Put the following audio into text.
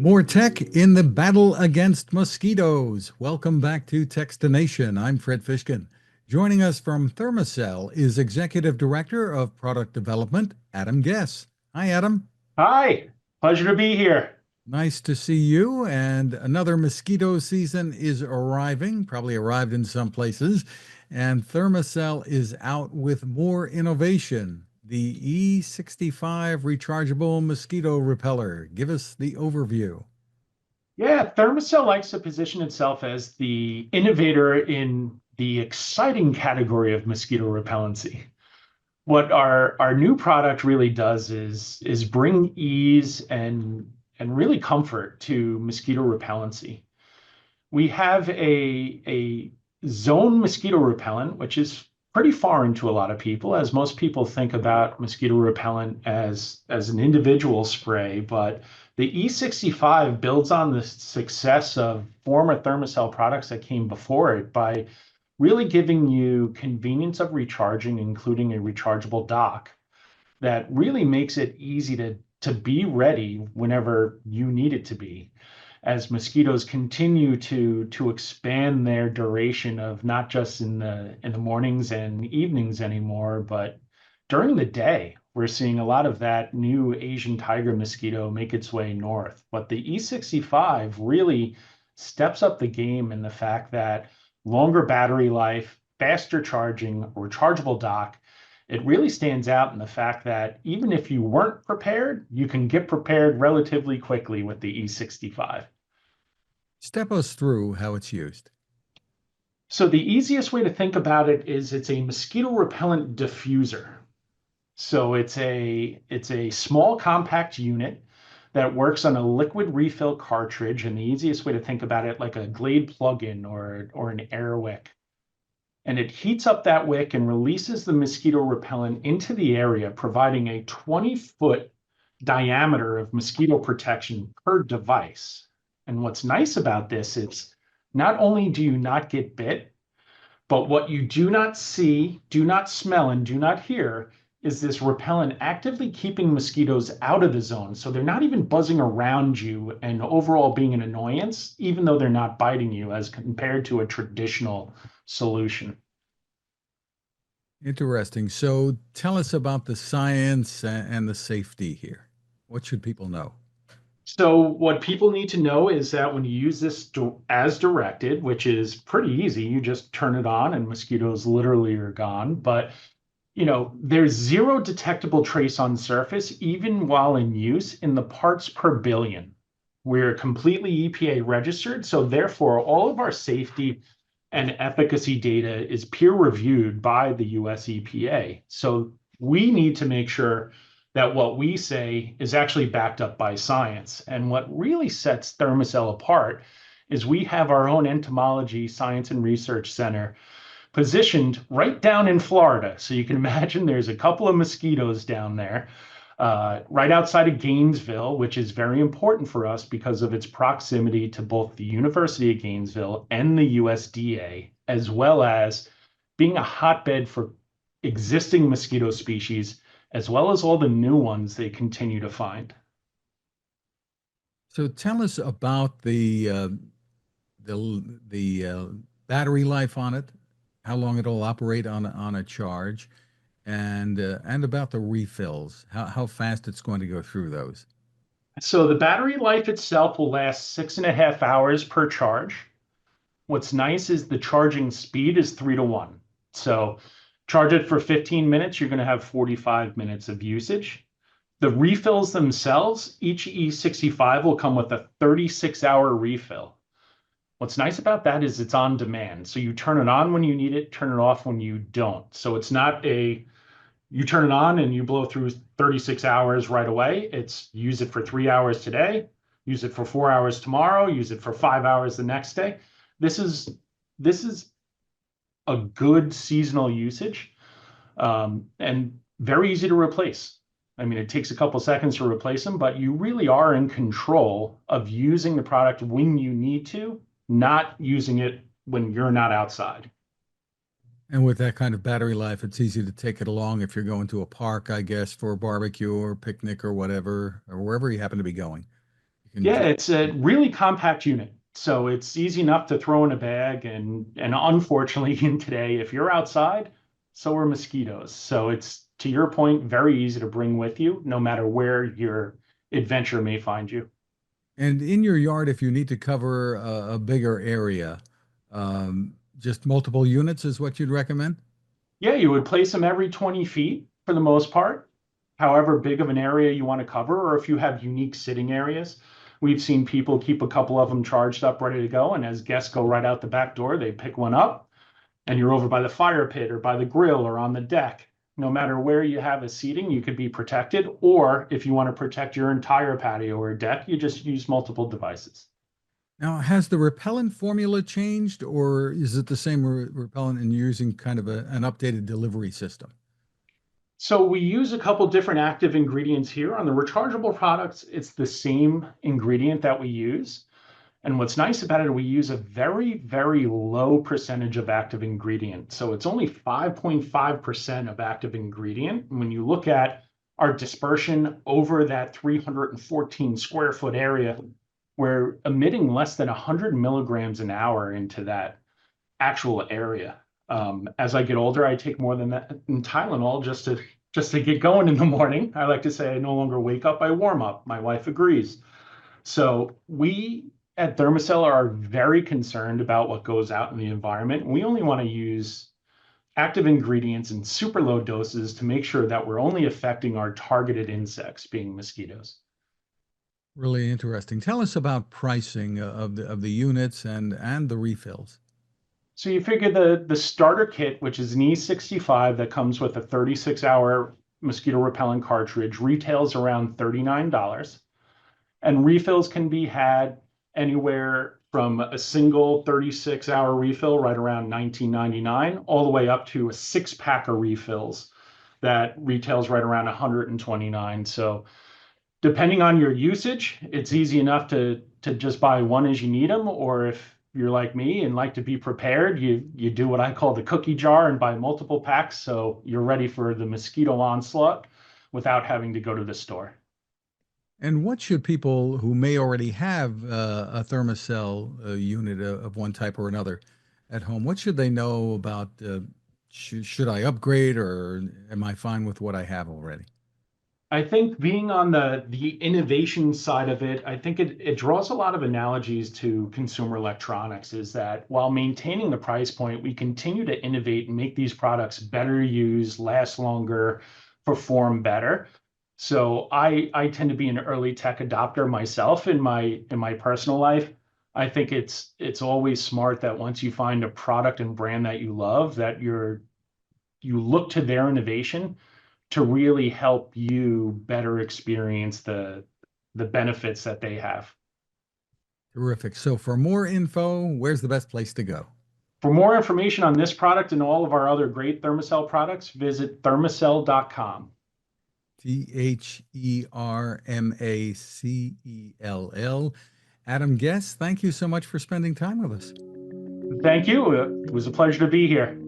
More tech in the battle against mosquitoes. Welcome back to Techstination. I'm Fred Fishkin. Joining us from Thermacell is Executive Director of Product Development, Adam Guess. Hi, Adam. Hi, pleasure to be here. Nice to see you. And another mosquito season is arriving, probably arrived in some places. And Thermacell is out with more innovation. The E65 rechargeable mosquito repeller. Give us the overview. Yeah, Thermacell likes to position itself as the innovator in the exciting category of mosquito repellency. What our new product really does is bring ease and really comfort to mosquito repellency. We have a zone mosquito repellent, which is pretty foreign to a lot of people, as most people think about mosquito repellent as an individual spray. But the E65 builds on the success of former Thermacell products that came before it by really giving you convenience of recharging, including a rechargeable dock that really makes it easy to be ready whenever you need it to be as mosquitoes continue to expand their duration of not just in the mornings and evenings anymore, but during the day. We're seeing a lot of that new Asian tiger mosquito make its way north. But the E65 really steps up the game in the fact that longer battery life, faster charging, rechargeable dock, it really stands out in the fact that even if you weren't prepared, you can get prepared relatively quickly with the E65. Step us through how it's used. So the easiest way to think about it is it's a mosquito repellent diffuser. So it's a small compact unit that works on a liquid refill cartridge, and the easiest way to think about it like a Glade plug-in or an air wick. And it heats up that wick and releases the mosquito repellent into the area, providing a 20-foot diameter of mosquito protection per device. And what's nice about this is not only do you not get bit, but what you do not see, do not smell, and do not hear is this repellent actively keeping mosquitoes out of the zone. So they're not even buzzing around you and overall being an annoyance, even though they're not biting you as compared to a traditional solution. Interesting. So tell us about the science and the safety here. What should people know? So what people need to know is that when you use this as directed, which is pretty easy, you just turn it on and mosquitoes literally are gone. But there's zero detectable trace on surface, even while in use, in the parts per billion. We're completely EPA registered, so therefore all of our safety and efficacy data is peer reviewed by the US EPA. So we need to make sure that what we say is actually backed up by science. And what really sets Thermacell apart is we have our own entomology science and research center positioned right down in Florida. So you can imagine there's a couple of mosquitoes down there, right outside of Gainesville, which is very important for us because of its proximity to both the University of Gainesville and the USDA, as well as being a hotbed for existing mosquito species, as well as all the new ones they continue to find. So tell us about the battery life on it, how long it'll operate on a charge, and about the refills, how fast it's going to go through those. So the battery life itself will last 6.5 hours per charge. What's nice is the charging speed is 3 to 1. So charge it for 15 minutes, you're going to have 45 minutes of usage. The refills themselves, each E65 will come with a 36-hour refill. What's nice about that is it's on demand. So you turn it on when you need it, turn it off when you don't. So it's not you turn it on and you blow through 36 hours right away. It's use it for 3 hours today, use it for 4 hours tomorrow, use it for 5 hours the next day. This is this is a good seasonal usage, and very easy to replace. I mean, it takes a couple seconds to replace them, but you really are in control of using the product when you need to, not using it when you're not outside. And with that kind of battery life, it's easy to take it along if you're going to a park, I guess, for a barbecue or picnic or whatever, or wherever you happen to be going. You Yeah, it's a really compact unit. So it's easy enough to throw in a bag and unfortunately in today, if you're outside, so are mosquitoes. So it's to your point, very easy to bring with you, no matter where your adventure may find you. And in your yard, if you need to cover a bigger area, just multiple units is what you'd recommend? Yeah, you would place them every 20 feet for the most part, however big of an area you want to cover, or if you have unique sitting areas. We've seen people keep a couple of them charged up, ready to go. And as guests go right out the back door, they pick one up and you're over by the fire pit or by the grill or on the deck. No matter where you have a seating, you could be protected. Or if you want to protect your entire patio or deck, you just use multiple devices. Now, has the repellent formula changed, or is it the same repellent and you're using kind of an updated delivery system? So we use a couple different active ingredients here. On the rechargeable products, it's the same ingredient that we use. And what's nice about it, we use a very, very low percentage of active ingredient. So it's only 5.5% of active ingredient. When you look at our dispersion over that 314 square foot area, we're emitting less than 100 milligrams an hour into that actual area. As I get older, I take more than that in Tylenol just to get going in the morning. I like to say I no longer wake up, I warm up. My wife agrees. So we at Thermacell are very concerned about what goes out in the environment. We only want to use active ingredients in super low doses to make sure that we're only affecting our targeted insects, being mosquitoes. Really interesting. Tell us about pricing of the units and the refills. So you figure the starter kit, which is an E65 that comes with a 36-hour mosquito repellent cartridge, retails around $39. And refills can be had anywhere from a single 36-hour refill right around $19.99 all the way up to a six-pack of refills that retails right around $129. So depending on your usage, it's easy enough to just buy one as you need them, or if you're like me and like to be prepared, you do what I call the cookie jar and buy multiple packs so you're ready for the mosquito onslaught without having to go to the store. And what should people who may already have a Thermacell unit of one type or another at home, what should they know about should I upgrade or am I fine with what I have already? I think being on the innovation side of it, I think it draws a lot of analogies to consumer electronics, is that while maintaining the price point, we continue to innovate and make these products better used, last longer, perform better. So I tend to be an early tech adopter myself in my personal life. I think it's always smart that once you find a product and brand that you love, that you look to their innovation to really help you better experience the benefits that they have. Terrific. So for more info, where's the best place to go? For more information on this product and all of our other great Thermacell products, visit thermacell.com. Thermacell. Adam Guest, thank you so much for spending time with us. Thank you. It was a pleasure to be here.